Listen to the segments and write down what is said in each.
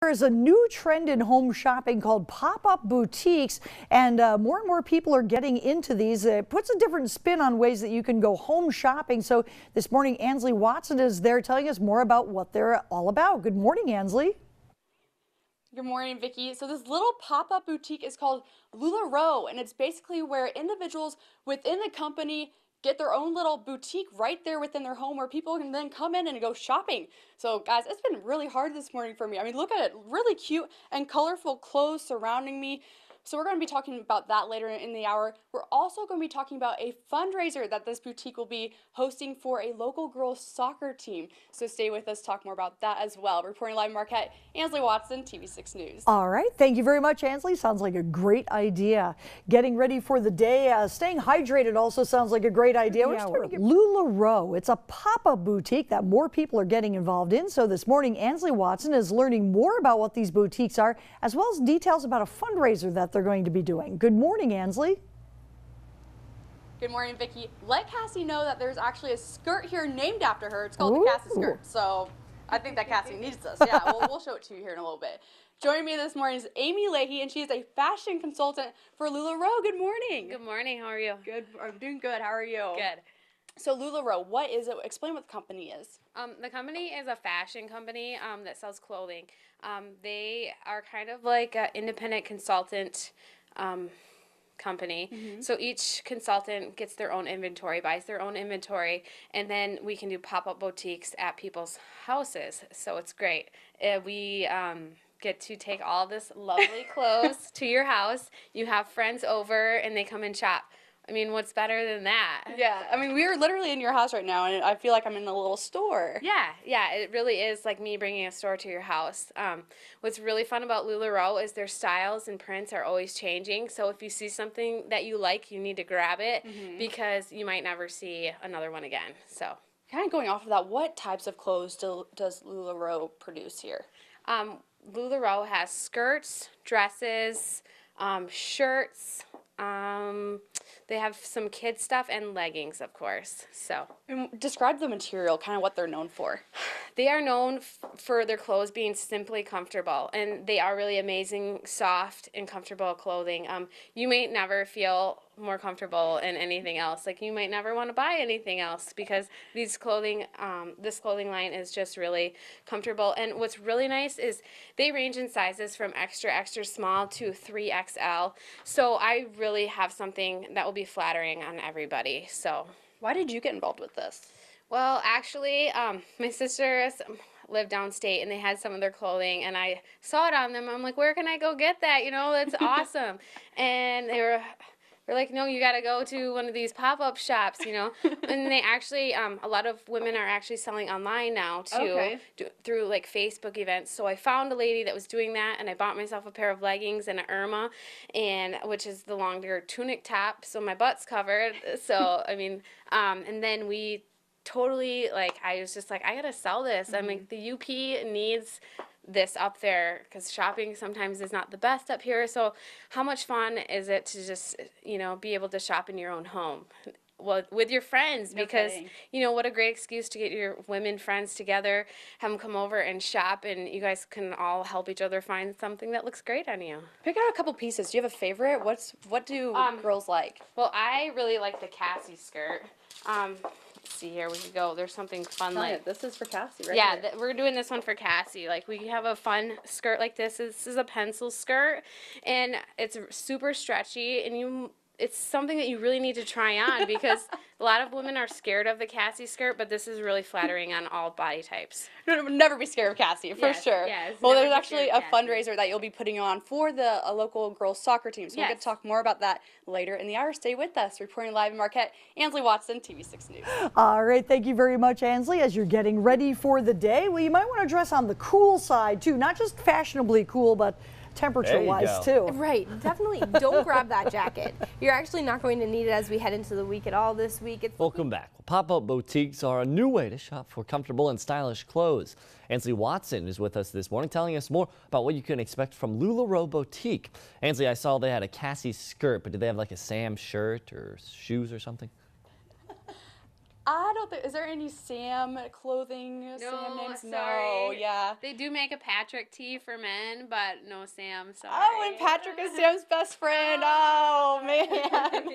There's a new trend in home shopping called pop-up boutiques, and more people are getting into these. It puts a different spin on ways that you can go home shopping. So this morning, Ansley Watson is there telling us more about what they're all about. Good morning, Ansley. Good morning, Vicki. So this little pop-up boutique is called LuLaRoe, and it's basically where individuals within the company get their own little boutique right there within their home where people can then come in and go shopping. So guys, it's been really hard this morning for me. I mean, look at it, really cute and colorful clothes surrounding me. So we're going to be talking about that later in the hour. We're also going to be talking about a fundraiser that this boutique will be hosting for a local girls soccer team. So stay with us, talk more about that as well. Reporting live in Marquette, Ansley Watson, TV6 News. All right, thank you very much, Ansley. Sounds like a great idea. Getting ready for the day, staying hydrated also sounds like a great idea. We're LuLaRoe. It's a pop-up boutique that more people are getting involved in. So this morning, Ansley Watson is learning more about what these boutiques are, as well as details about a fundraiser that they're going to be doing. Good morning, Ansley. Good morning, Vicki. Let Cassie know that there's actually a skirt here named after her. It's called the Cassie skirt. So I think that Cassie needs this. Yeah, we'll show it to you here in a little bit. Joining me this morning is Amy Leahy, and she is a fashion consultant for LuLaRoe. Good morning. Good morning. How are you? Good. I'm doing good. How are you? Good. So LuLaRoe, what is it? Explain what the company is. The company is a fashion company that sells clothing. They are kind of like an independent consultant company. So each consultant gets their own inventory, buys their own inventory, and then we can do pop-up boutiques at people's houses. So it's great. We get to take all this lovely clothes to your house. You have friends over and they come and shop. I mean, what's better than that? Yeah, I mean, we are literally in your house right now, and I feel like I'm in a little store. Yeah, it really is like me bringing a store to your house. What's really fun about LuLaRoe is their styles and prints are always changing. So if you see something that you like, you need to grab it because you might never see another one again. So kind of going off of that, what types of clothes does LuLaRoe produce here? LuLaRoe has skirts, dresses, shirts. They have some kid stuff and leggings, of course. So, and describe the material, kind of what they're known for. They are known for their clothes being simply comfortable, and they are really amazing, soft and comfortable clothing. You may never feel more comfortable in anything else. Like you might never want to buy anything else because this clothing line is just really comfortable. And what's really nice is they range in sizes from extra, extra small to 3XL. So I really have something that will be flattering on everybody. So why did you get involved with this? Well, actually, my sisters live downstate and they had some of their clothing and I saw it on them. I'm like, where can I go get that? You know, that's awesome. And they're like, no, you got to go to one of these pop-up shops, you know. And they actually, a lot of women are actually selling online now, too, through, like, Facebook events. So I found a lady that was doing that, and I bought myself a pair of leggings and an Irma, which is the longer tunic top, so my butt's covered. So, I mean, and then we totally, like, I was just like, I got to sell this. I'm like, the UP needs this up there because shopping sometimes is not the best up here. So how much fun is it to just, you know, be able to shop in your own home with your friends? Because, you know, what a great excuse to get your women friends together, have them come over and shop, and you guys can all help each other find something that looks great on you. Pick out a couple pieces. Do you have a favorite? What do girls like? Well, I really like the Cassie skirt. Let's see here, we could go. There's something fun like this is for Cassie, right? Yeah, we're doing this one for Cassie. Like we have a fun skirt like this. This is a pencil skirt, and it's super stretchy, and it's something that you really need to try on because a lot of women are scared of the Cassie skirt, but this is really flattering on all body types. Never be scared of Cassie, for sure. Yes, well, there's actually a fundraiser that you'll be putting on for a local girls soccer team, so we'll get to talk more about that later in the hour. Stay with us. Reporting live in Marquette, Ansley Watson, TV6 News. All right, thank you very much, Ansley. As you're getting ready for the day, well, you might want to dress on the cool side, too. Not just fashionably cool, but temperature-wise, too. Right, definitely don't grab that jacket. You're actually not going to need it as we head into the week at all this week. Welcome back. Pop-up boutiques are a new way to shop for comfortable and stylish clothes. Ansley Watson is with us this morning telling us more about what you can expect from LuLaRoe Boutique. Ansley, I saw they had a Cassie skirt, but did they have like a Sam shirt or shoes or something? I don't think, is there any Sam clothing? Sam names? sorry. No, yeah. They do make a Patrick tee for men, but no Sam, sorry. Oh, and Patrick is Sam's best friend. Oh, man.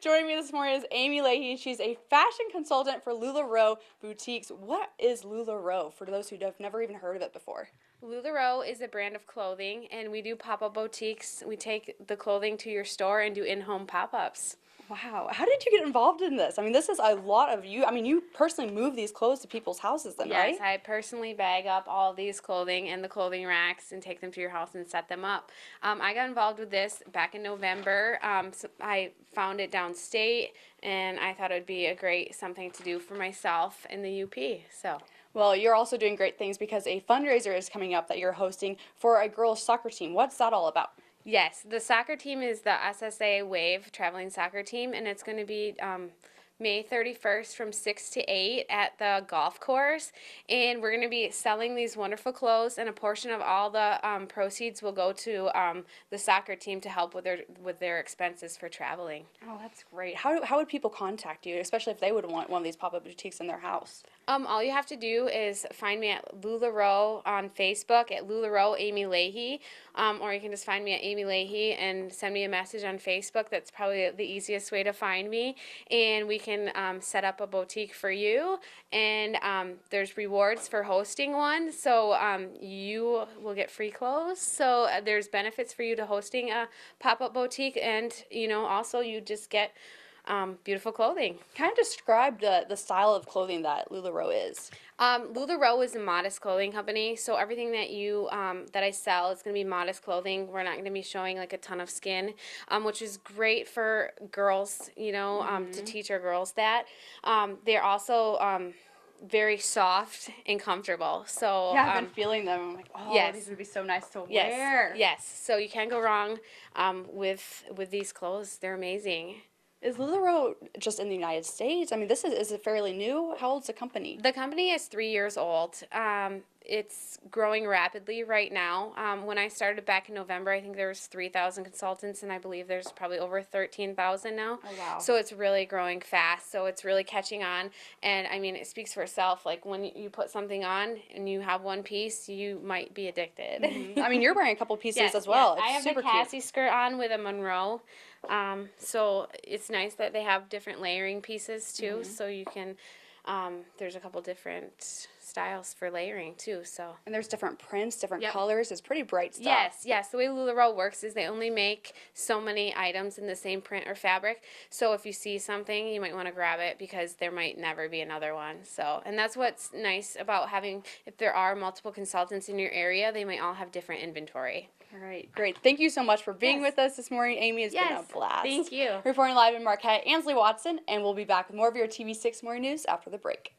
Joining me this morning is Amy Leahy. She's a fashion consultant for LuLaRoe Boutiques. What is LuLaRoe for those who have never even heard of it before? LuLaRoe is a brand of clothing, and we do pop-up boutiques. We take the clothing to your store and do in-home pop-ups. Wow. How did you get involved in this? I mean, this is a lot of you. I mean, you personally move these clothes to people's houses then, right? Yes, I personally bag up all these clothing and the clothing racks and take them to your house and set them up. I got involved with this back in November. So I found it downstate, and I thought it would be a great something to do for myself in the UP. Well, you're also doing great things because a fundraiser is coming up that you're hosting for a girls' soccer team. What's that all about? Yes, the soccer team is the SSA Wave traveling soccer team, and it's going to be May 31st from 6 to 8 at the golf course, and we're going to be selling these wonderful clothes, and a portion of all the proceeds will go to the soccer team to help with their expenses for traveling. Oh, that's great. How would people contact you, especially if they would want one of these pop-up boutiques in their house? All you have to do is find me at LuLaRoe on Facebook at LuLaRoe Amy Leahy, or you can just find me at Amy Leahy and send me a message on Facebook. That's probably the easiest way to find me, and we can set up a boutique for you, and there's rewards for hosting one, so you will get free clothes. So there's benefits for you to hosting a pop-up boutique, and also you just get beautiful clothing. Kind of describe the style of clothing that LuLaRoe is. LuLaRoe is a modest clothing company, so everything that that I sell is going to be modest clothing. We're not going to be showing like a ton of skin, which is great for girls, to teach our girls that. They're also very soft and comfortable. So yeah, I've been feeling them. I'm like, oh, yes. These would be so nice to Yes. wear. Yes, so you can't go wrong with these clothes. They're amazing. Is LuLaRoe just in the United States? I mean, is it fairly new? How old is the company? The company is 3 years old. It's growing rapidly right now. When I started back in November, I think there was 3,000 consultants, and I believe there's probably over 13,000 now. Oh, wow. So it's really growing fast. So it's really catching on. And, I mean, it speaks for itself. Like, when you put something on and you have one piece, you might be addicted. Mm-hmm. I mean, you're wearing a couple pieces yes, as well. Yes. I have super the Cassie cute. skirt on with a Monroe. So it's nice that they have different layering pieces, too. So you can, there's a couple different styles for layering too. So and there's different prints, different Yep. colors. It's pretty bright stuff. Yes. The way LuLaRoe works is they only make so many items in the same print or fabric. So if you see something, you might want to grab it because there might never be another one. So, and that's what's nice about having, if there are multiple consultants in your area, they might all have different inventory. All right, great. Thank you so much for being Yes. with us this morning, Amy. It's been a blast. Thank you. Reporting live in Marquette, Ansley Watson, and we'll be back with more of your TV6 Morning News after the break.